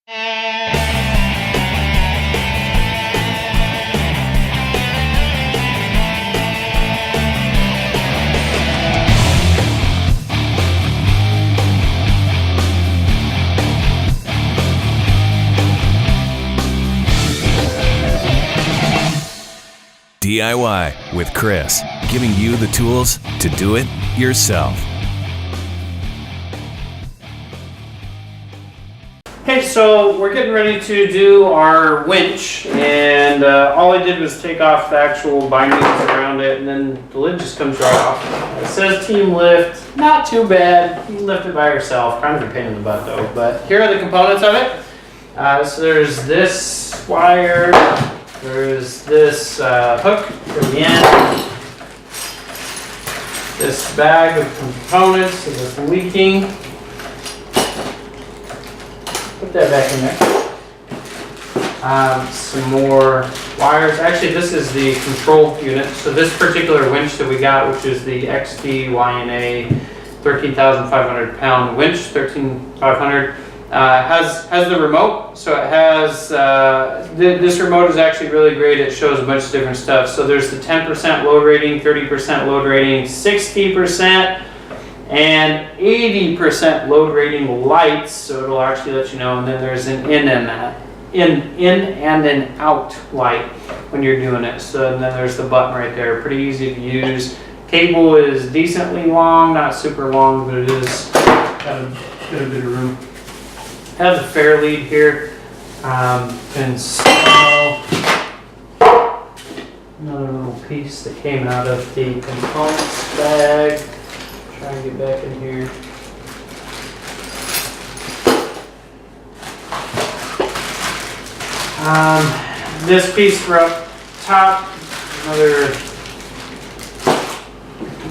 DIY with Chris, giving you the tools to do it yourself. Okay, so we're getting ready to do our winch, and all I did was take off the actual bindings around it, and then the lid just comes right off. It says team lift, not too bad. You can lift it by yourself, kind of a pain in the butt though, but here are the components of it. So there's this wire, there's this hook for the end, this bag of components that is leaking. Put that back in there. Some more wires. Actually, this is the control unit. So this particular winch that we got, which is the XDYNA 13,500 pound winch, 13,500, has the remote. So it has, this remote is actually really great. It shows a bunch of different stuff. So there's the 10% load rating, 30% load rating, 60%, and 80% load rating lights, so it'll actually let you know. And then there's an in and an out light when you're doing it. So and then there's the button right there, pretty easy to use. Cable is decently long, not super long, but it is got a bit of room. Has a fair lead here. Install another little piece that came out of the components bag. Try and get back in here. This piece for up top, another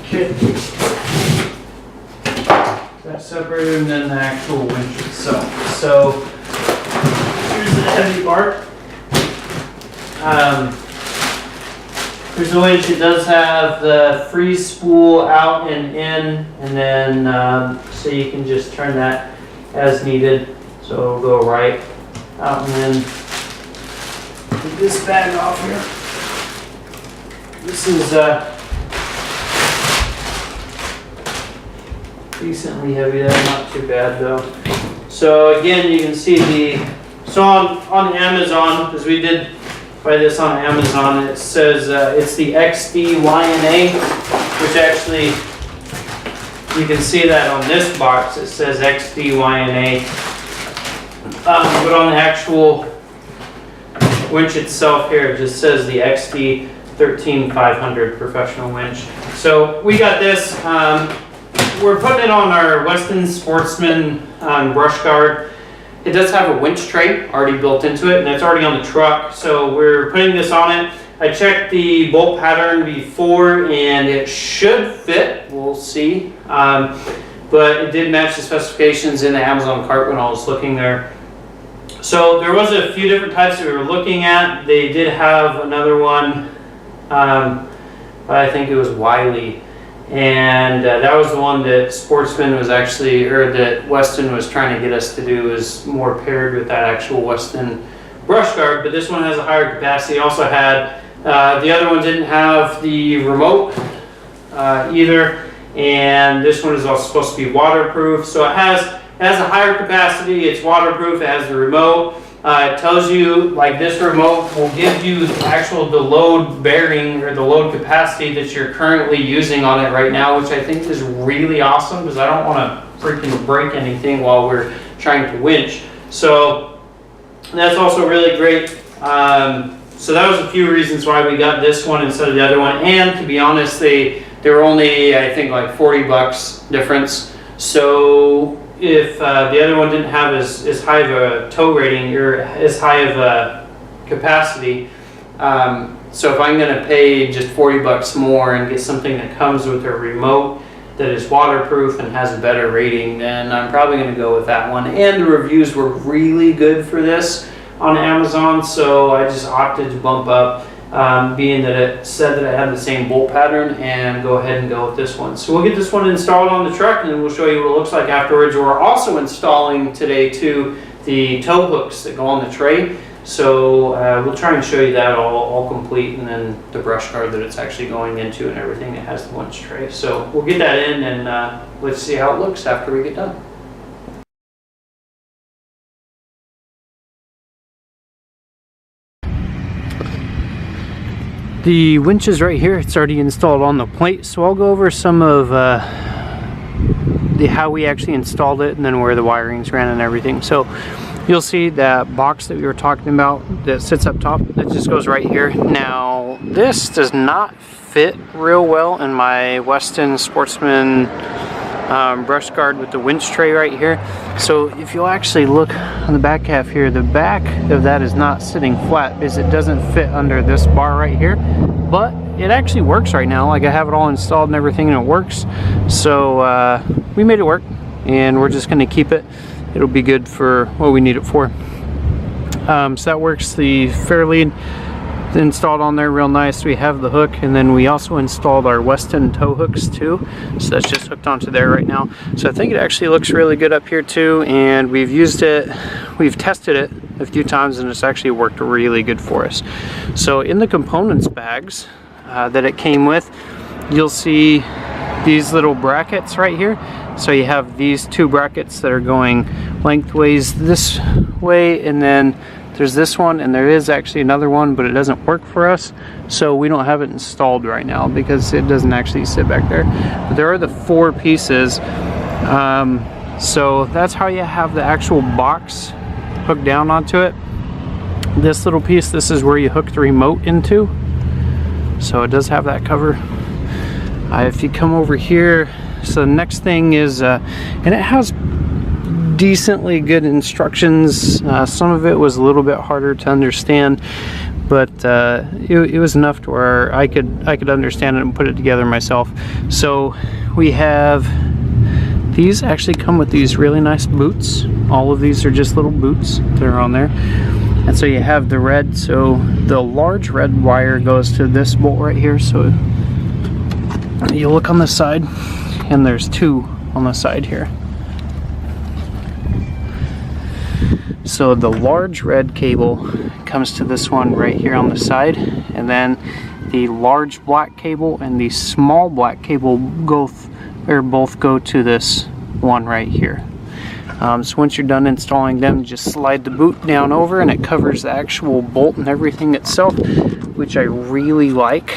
kit. That's separated, and then the actual winch itself. So here's the heavy part. Here's the winch. It does have the free spool out and in, and then so you can just turn that as needed. So it'll go right out, and then get this bag off here. This is decently heavy. That's not too bad though. So again, you can see on Amazon, because we did buy this on Amazon, it says it's the XDYNA, which actually you can see that on this box it says XDYNA, but on the actual winch itself here it just says the XD 13500 professional winch. So we got this. We're putting it on our Westin Sportsman Brushguard. It does have a winch tray already built into it, and it's already on the truck. So we're putting this on it. I checked the bolt pattern before, and it should fit. We'll see. But it did match the specifications in the Amazon cart when I was looking there. So there was a few different types that we were looking at. They did have another one, I think it was Wiley. And that was the one that Sportsman was actually, or that Westin was trying to get us to do, is more paired with that actual Westin Brushguard. But this one has a higher capacity. Also had, the other one didn't have the remote either. And this one is also supposed to be waterproof. So it has a higher capacity, it's waterproof, it has the remote. It tells you, like this remote will give you the load bearing or the load capacity that you're currently using on it right now, which I think is really awesome because I don't want to freaking break anything while we're trying to winch. So that's also really great. So that was a few reasons why we got this one instead of the other one. And to be honest, they were only, I think, like $40 difference. So if the other one didn't have as high of a tow rating or as high of a capacity, so if I'm going to pay just $40 more and get something that comes with a remote that is waterproof and has a better rating, then I'm probably going to go with that one. And the reviews were really good for this on Amazon, so I just opted to bump up, being that it said that it had the same bolt pattern, and go ahead and go with this one. So we'll get this one installed on the truck, and then we'll show you what it looks like afterwards. We're also installing today too the tow hooks that go on the tray. So we'll try and show you that all complete, and then the brush guard that it's actually going into and everything. It has the Winch tray. So we'll get that in, and let's see how it looks after we get done. The winch is right here. It's already installed on the plate, so I'll go over some of how we actually installed it, and then where the wirings ran and everything. So you'll see that box that we were talking about that sits up top, that just goes right here. Now this does not fit real well in my Westin Sportsman brush guard with the winch tray right here. So if you'll actually look on the back half here, the back of that is not sitting flat because it doesn't fit under this bar right here, but it actually works right now. Like, I have it all installed and everything, and it works. So we made it work, and we're just going to keep it. It'll be good for what we need it for. So that works. The fair lead installed on there real nice. We have the hook, and then we also installed our Westin tow hooks too, so that's just hooked onto there right now. So I think it actually looks really good up here too, and we've used it, we've tested it a few times, and it's actually worked really good for us. So in the components bags that it came with, you'll see these little brackets right here. So you have these two brackets that are going lengthways this way, and then there's this one, and there is actually another one, but it doesn't work for us, so we don't have it installed right now because it doesn't actually sit back there. But there are the 4 pieces. So that's how you have the actual box hooked down onto it. This little piece, this is where you hook the remote into, so it does have that cover. If you come over here, so the next thing is, and it has decently good instructions. Some of it was a little bit harder to understand, but it was enough to where I could understand it and put it together myself. So we have, these actually come with these really nice boots. All of these are just little boots that are on there. And so you have the red, so the large red wire goes to this bolt right here. So you look on the side, and there's 2 on the side here. So the large red cable comes to this one right here on the side, and then the large black cable and the small black cable both go to this one right here. So once you're done installing them, just slide the boot down over, and it covers the actual bolt and everything itself, which I really like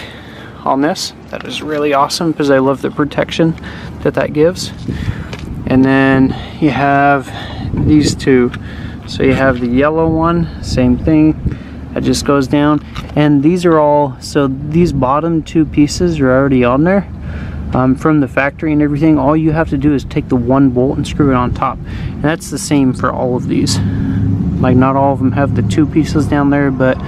on this. That is really awesome because I love the protection that gives. And then you have these 2. So you have the yellow one, same thing, that just goes down. And these are all, so these bottom 2 pieces are already on there from the factory and everything. All you have to do is take the one bolt and screw it on top. And that's the same for all of these. Like, not all of them have the 2 pieces down there, but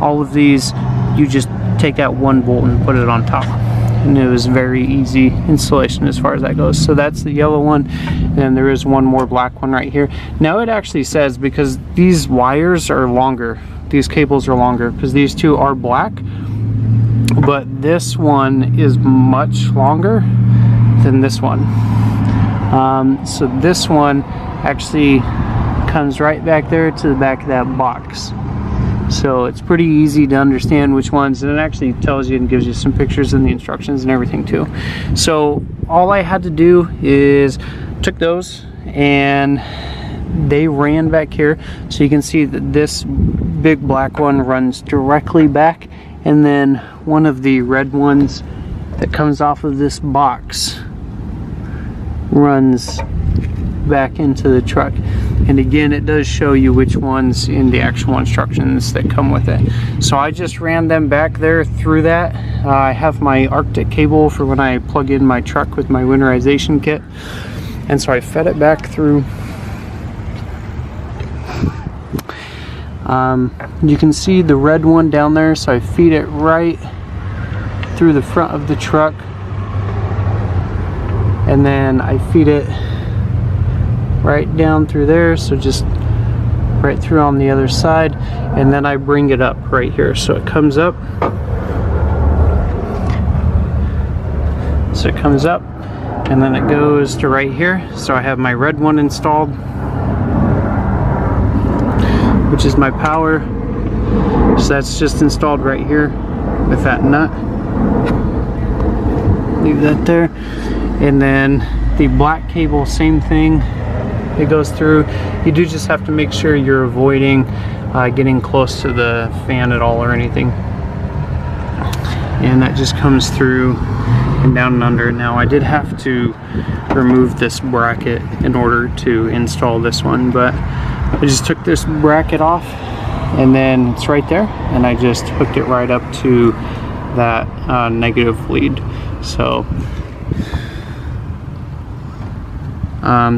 all of these, you just take that one bolt and put it on top. And it was very easy installation as far as that goes. So that's the yellow one, and then there is one more black one right here. Now it actually says, because these wires are longer, these cables are longer, because these 2 are black, but this one is much longer than this one. So this one actually comes right back there to the back of that box. So it's pretty easy to understand which ones, and it actually tells you and gives you some pictures and the instructions and everything too. So all I had to do is took those, and they ran back here. So you can see that this big black one runs directly back, and then one of the red ones that comes off of this box runs back into the truck. And again, it does show you which ones in the actual instructions that come with it. So I just ran them back there through that. I have my Arctic cable for when I plug in my truck with my winterization kit, and so I fed it back through. You can see the red one down there, so I feed it right through the front of the truck, and then I feed it right down through there, so just right through on the other side, and then I bring it up right here, so it comes up, and then it goes to right here. So I have my red one installed, which is my power. So that's just installed right here with that nut. Leave that there. And then the black cable, same thing. It goes through. You do just have to make sure you're avoiding getting close to the fan at all or anything. And that just comes through and down and under. Now I did have to remove this bracket in order to install this one, but I just took this bracket off and then it's right there, and I just hooked it right up to that negative lead. So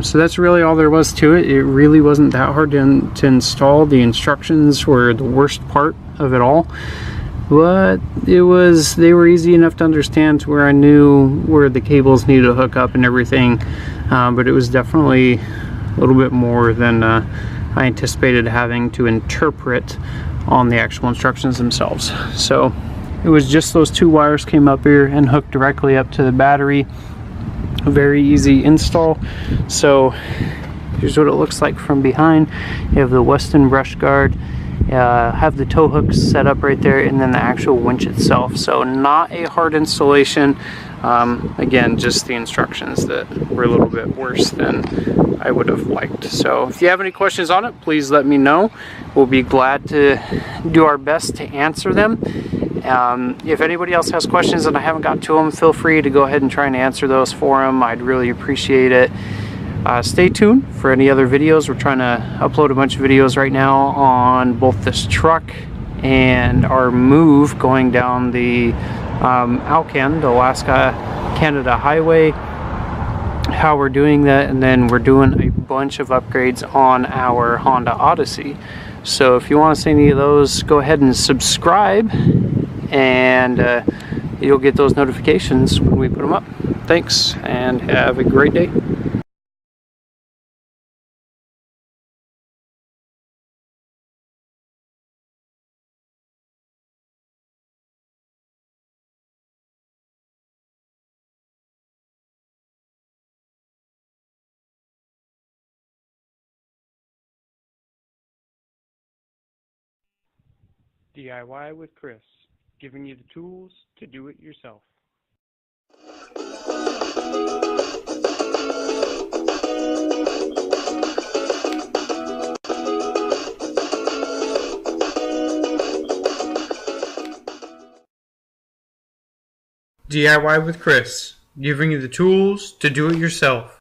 so that's really all there was to it. It really wasn't that hard to install. The instructions were the worst part of it all, but they were easy enough to understand to where I knew where the cables needed to hook up and everything. But it was definitely a little bit more than I anticipated having to interpret on the actual instructions themselves. So it was just those two wires came up here and hooked directly up to the battery. A very easy install. So here's what it looks like from behind. You have the Westin Brushguard, have the tow hooks set up right there, and then the actual winch itself. So not a hard installation. Again, just the instructions that were a little bit worse than I would have liked. So if you have any questions on it, please let me know. We'll be glad to do our best to answer them. If anybody else has questions and I haven't got to them, feel free to go ahead and try and answer those for them. I'd really appreciate it. Stay tuned for any other videos. We're trying to upload a bunch of videos right now on both this truck and our move going down the Alcan, the Alaska-Canada Highway, how we're doing that, and then we're doing a bunch of upgrades on our Honda Odyssey. So if you want to see any of those, go ahead and subscribe, and you'll get those notifications when we put them up. Thanks, and have a great day. DIY with Chris, giving you the tools to do it yourself. DIY with Chris, giving you the tools to do it yourself.